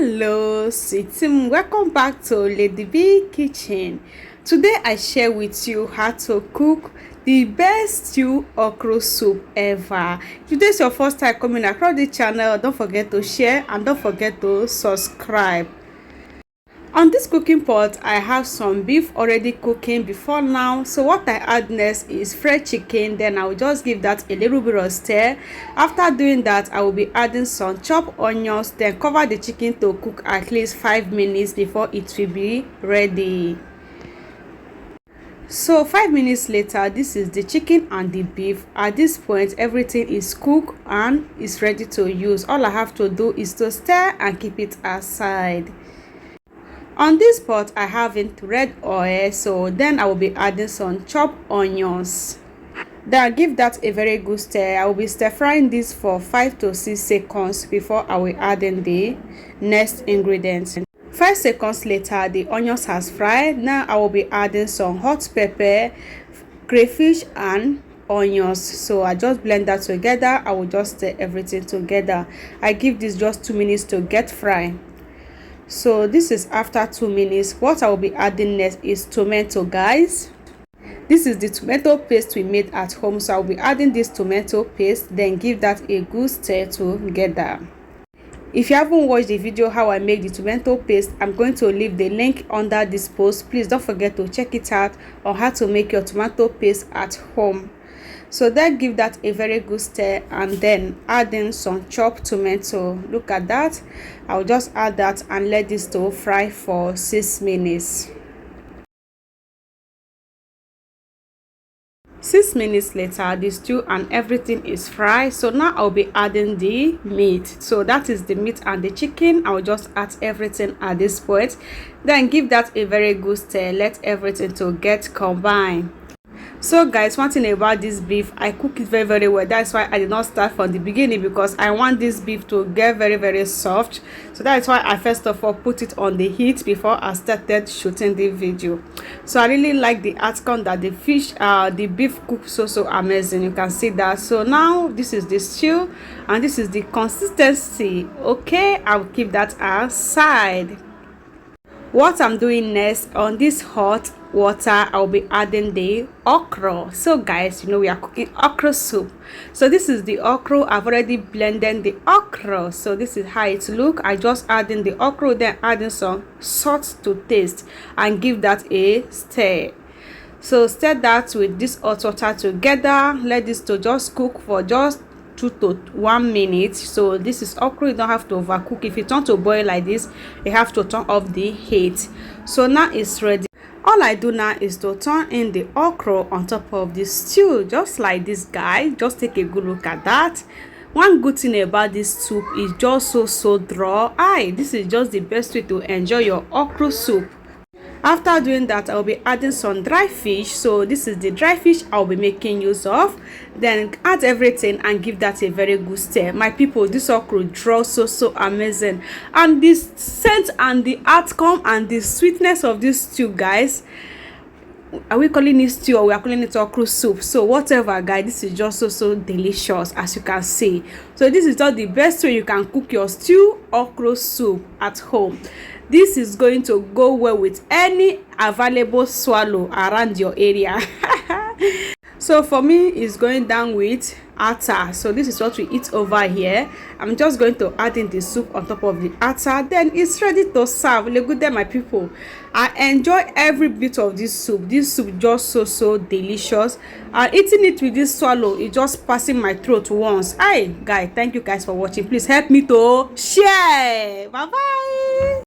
Hello sweet team, welcome back to Lady B Kitchen. Today I share with you how to cook the best stew okra soup ever. If this is your first time coming across the channel, don't forget to share and don't forget to subscribe. On this cooking pot, I have some beef already cooking before now. So what I add next is fresh chicken. Then I will just give that a little bit of stir. After doing that, I will be adding some chopped onions. Then cover the chicken to cook at least 5 minutes before it will be ready. So 5 minutes later, this is the chicken and the beef. At this point, everything is cooked and is ready to use. All I have to do is to stir and keep it aside. On this pot, I have red oil, so then I will be adding some chopped onions. Then I'll give that a very good stir. I will be stir frying this for 5 to 6 seconds before I will add in the next ingredients. 5 seconds later, the onions has fried. Now I will be adding some hot pepper, crayfish and onions. So I just blend that together. I will just stir everything together. I give this just 2 minutes to get fried. So this is after 2 minutes. What I will be adding next is tomato, guys. This is the tomato paste we made at home, so I'll be adding this tomato paste, then give that a good stir together. If you haven't watched the video how I make the tomato paste, I'm going to leave the link under this post. Please don't forget to check it out on how to make your tomato paste at home. So then give that a very good stir and then add in some chopped tomato. Look at that. I'll just add that and let this to fry for 6 minutes. 6 minutes later, the stew and everything is fried. So now I'll be adding the meat. So that is the meat and the chicken. I'll just add everything at this point. Then give that a very good stir. Let everything to get combined. So guys, one thing about this beef, I cook it very well. That's why I did not start from the beginning, because I want this beef to get very soft. So that's why I first of all put it on the heat before I started shooting the video. So I really like the outcome that the beef cooks so amazing. You can see that. So now this is the stew and this is the consistency. Okay, I'll keep that aside. What I'm doing next, on this hot water, I'll be adding the okra. So guys, you know we are cooking okra soup. So this is the okra. I've already blended the okra. So this is how it look. I just adding the okra, then adding some salt to taste and give that a stir. So stir that with this hot water together. Let this to just cook for just 2 to 1 minute. So this is okra. You don't have to overcook. If you turn to boil like this, you have to turn off the heat. So now it's ready. All I do now is to turn in the okra on top of the stew, just like this, guy. Just take a good look at that. One good thing about this soup is just so dry. This is just the best way to enjoy your okra soup. After doing that, I'll be adding some dry fish. So this is the dry fish I'll be making use of. Then add everything and give that a very good stir. My people, this okra draws so amazing, and this scent and the outcome and the sweetness of this stew, guys. Are we calling it stew or we are calling it okra soup? So whatever, guys, this is just so delicious, as you can see. So this is just the best way you can cook your stew okra soup at home. This is going to go well with any available swallow around your area. So for me, it's going down with atta. So this is what we eat over here. I'm just going to add in the soup on top of the atta. Then it's ready to serve. Look good there, my people. I enjoy every bit of this soup. This soup just so delicious. And eating it with this swallow, it just passing my throat once. Hi guys, thank you guys for watching. Please help me to share. Bye bye.